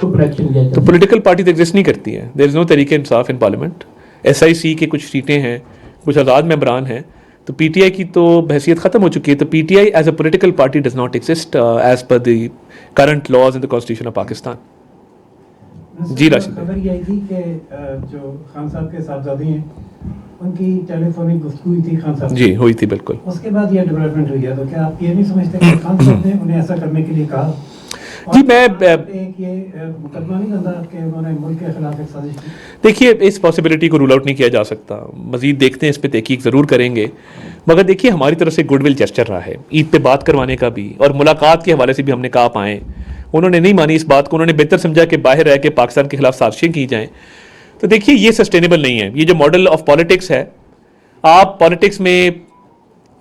تو political party تو exist نہیں کرتی ہے. دیر از نو تحریک انصاف ان پارلیمنٹ. SIC کے کچھ سیٹیں ہیں, کچھ آزاد ممبران ہیں, تو PTI کی تو حیثیت ختم ہو چکی ہے. تو PTI as a political party does not exist as per the current laws in the constitution of Pakistan. جی راشد خبر یہ آئی تھی کہ جو خان صاحب کے صاحبزادے ہیں ان کی ٹیلی فونک گفتگو ہوئی تھی خان صاحب. جی ہوئی تھی بالکل. اس کے بعد یہ ڈیولپمنٹ ہوئی ہے, تو کیا آپ یہ نہیں سمجھتے کہ خان صاحب نے انہیں ایسا کرنے کے لیے کہا؟ جی میں مقدمہ نہیں کرتا کہ انہوں نے ملک کے خلاف ایک سازش کی. دیکھیے اس پاسبلٹی کو رول آؤٹ نہیں کیا جا سکتا, مزید دیکھتے ہیں, اس پہ تحقیق ضرور کریں گے. مگر دیکھیے ہماری طرف سے گڈ ول جسچر رہا ہے, عید پہ بات کروانے کا بھی, اور ملاقات کے حوالے سے بھی ہم نے کہا آپ آئیں. انہوں نے نہیں مانی اس بات کو, انہوں نے بہتر سمجھا کہ باہر رہ کے پاکستان کے خلاف سازشیں کی جائیں. تو دیکھیے یہ سسٹینیبل نہیں ہے. یہ جو ماڈل آف پالیٹکس ہے, آپ پالیٹکس میں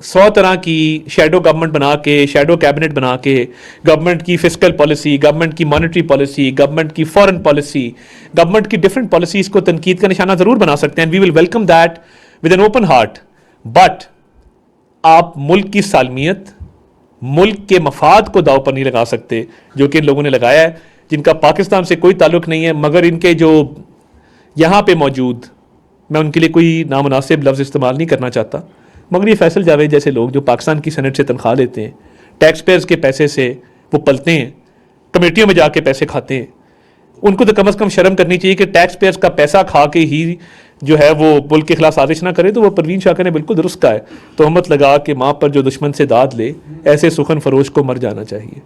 100 طرح کی شیڈو گورنمنٹ بنا کے, شیڈو کیبنٹ بنا کے, گورنمنٹ کی فسکل پالیسی, گورنمنٹ کی مانیٹری پالیسی, گورنمنٹ کی فارن پالیسی, گورنمنٹ کی ڈفرنٹ پالیسیز کو تنقید کا نشانہ ضرور بنا سکتے ہیں. We will welcome that with an open heart. But آپ ملک کی سالمیت, ملک کے مفاد کو داؤ پر نہیں لگا سکتے, جو کہ ان لوگوں نے لگایا ہے, جن کا پاکستان سے کوئی تعلق نہیں ہے. مگر ان کے جو یہاں پہ موجود, میں ان کے لیے کوئی نامناسب لفظ استعمال نہیں کرنا چاہتا, مگر یہ فیصل جاوید جیسے لوگ جو پاکستان کی سینٹ سے تنخواہ لیتے ہیں, ٹیکس پیئرز کے پیسے سے وہ پلتے ہیں, کمیٹیوں میں جا کے پیسے کھاتے ہیں, ان کو تو کم از کم شرم کرنی چاہیے کہ ٹیکس پیئرز کا پیسہ کھا کے ہی جو ہے وہ ملک کے خلاف سازش نہ کرے. تو وہ پروین شاکر نے بالکل درست کہا ہے, تہمت لگا کے ماں پر جو دشمن سے داد لے, ایسے سخن فروش کو مر جانا چاہیے,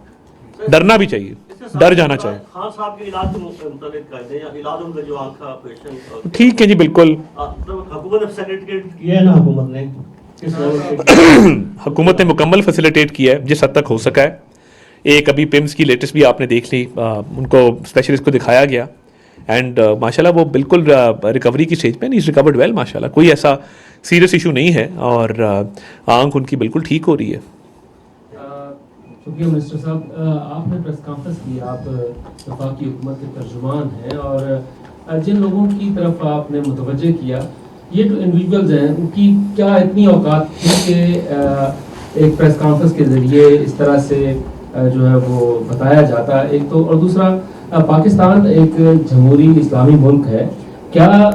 ڈرنا بھی چاہیے, ڈر جانا چاہیے. خان صاحب کے علاج کے متعلق کہتے ہیں, علاج ان کا جو آنکھ کا آپریشن ٹھیک ہے جی بالکل. حکومت نے فیسیلیٹیٹ کیا ہے نا, حکومت نے حکومت نے مکمل فیسیلیٹیٹ کیا ہے جس حد تک ہو سکا ہے. ایک ابھی پمس کی لیٹسٹ بھی آپ نے دیکھ لی, ان کو اسپیشلسٹ کو دکھایا گیا, اینڈ ماشاءاللہ وہ بالکل ریکوری کی اسٹیج پہ, نہیں ریکورڈ ویل ماشاءاللہ, کوئی ایسا سیریس ایشو نہیں ہے, اور آنکھ ان کی بالکل ٹھیک ہو رہی ہے. شکریہ منسٹر صاحب. آپ نے پریس کانفرنس کی, آپ وفاقی حکومت کے ترجمان ہیں, اور جن لوگوں کی طرف آپ نے متوجہ کیا, یہ جو انڈیویجولز ہیں ان کی کیا اتنی اوقات تھی کہ ایک پریس کانفرنس کے ذریعے اس طرح سے جو ہے وہ بتایا جاتا, ایک تو, اور دوسرا پاکستان ایک جمہوری اسلامی ملک ہے, کیا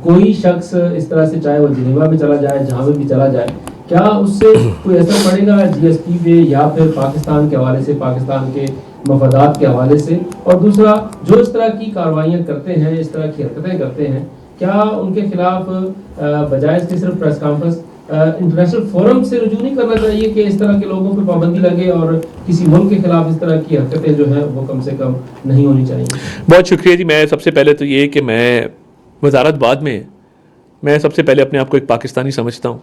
کوئی شخص اس طرح سے, چاہے وہ جنیوا میں چلا جائے, جہاں بھی چلا جائے, کیا اس سے کوئی اثر پڑے گا GSP پہ, یا پھر پاکستان کے حوالے سے, پاکستان کے مفادات کے حوالے سے؟ اور دوسرا, جو اس طرح کی کارروائیاں کرتے ہیں, اس طرح کی حرکتیں کرتے ہیں, کیا ان کے خلاف بجائے اس کے صرف پریس کانفرنس انٹرنیشنل فورم سے رجوع نہیں کرنا چاہیے کہ اس طرح کے لوگوں پہ پابندی لگے, اور کسی ملک کے خلاف اس طرح کی حرکتیں جو ہیں وہ کم سے کم نہیں ہونی چاہیے؟ بہت شکریہ جی. میں سب سے پہلے تو یہ کہ میں وزارت بعد میں سب سے پہلے اپنے آپ کو ایک پاکستانی سمجھتا ہوں,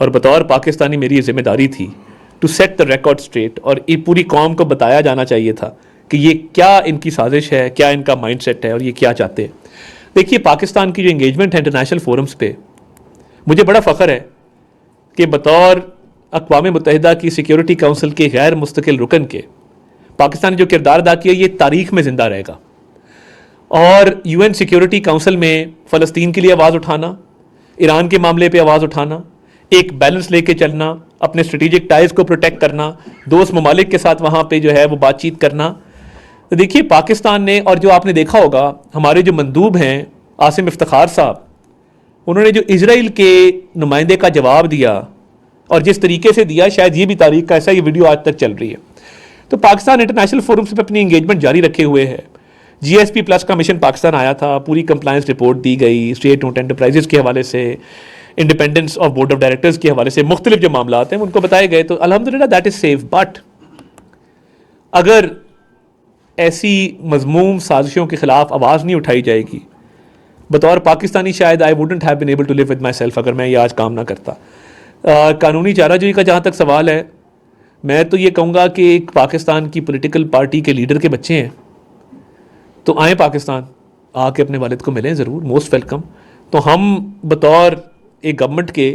اور بطور پاکستانی میری یہ ذمہ داری تھی to set the record straight, اور یہ پوری قوم کو بتایا جانا چاہیے تھا کہ یہ کیا ان کی سازش ہے, کیا ان کا مائنڈ سیٹ ہے, اور یہ کیا چاہتے ہیں. دیکھیے پاکستان کی جو انگیجمنٹ ہے انٹرنیشنل فورمز پہ, مجھے بڑا فخر ہے کہ بطور اقوام متحدہ کی سیکیورٹی کونسل کے غیر مستقل رکن کے پاکستان نے جو کردار ادا کیا یہ تاریخ میں زندہ رہے گا. اور UN سیکیورٹی کونسل میں فلسطین کے لیے آواز اٹھانا, ایران کے معاملے پہ آواز اٹھانا, ایک بیلنس لے کے چلنا, اپنے اسٹریٹجک ٹائز کو پروٹیکٹ کرنا, دوست ممالک کے ساتھ وہاں پہ جو ہے وہ بات چیت کرنا. تو دیکھیے پاکستان نے, اور جو آپ نے دیکھا ہوگا ہمارے جو مندوب ہیں عاصم افتخار صاحب, انہوں نے جو اسرائیل کے نمائندے کا جواب دیا, اور جس طریقے سے دیا, شاید یہ بھی تاریخ کا ایسا, یہ ویڈیو آج تک چل رہی ہے. تو پاکستان انٹرنیشنل فورم سے اپنی انگیجمنٹ جاری رکھے ہوئے ہے. GSP+ کا مشن پاکستان آیا تھا, پوری کمپلائنس رپورٹ دی گئی, اسٹیٹ اونڈ انٹرپرائزز کے حوالے سے, independence of board of directors کے حوالے سے, مختلف جو معاملات ہیں ان کو بتائے گئے. تو الحمدللہ دیٹ از سیف. بٹ اگر ایسی مذموم سازشوں کے خلاف آواز نہیں اٹھائی جائے گی, بطور پاکستانی شاید I wouldn't have been able to live with myself اگر میں یہ آج کام نہ کرتا. قانونی چارہ جوئی کا جہاں تک سوال ہے, میں تو یہ کہوں گا کہ ایک پاکستان کی پولیٹیکل پارٹی کے لیڈر کے بچے ہیں تو آئیں پاکستان, آ کے اپنے والد کو ملیں ضرور, موسٹ ویلکم. تو ہم بطور ایک گورنمنٹ کے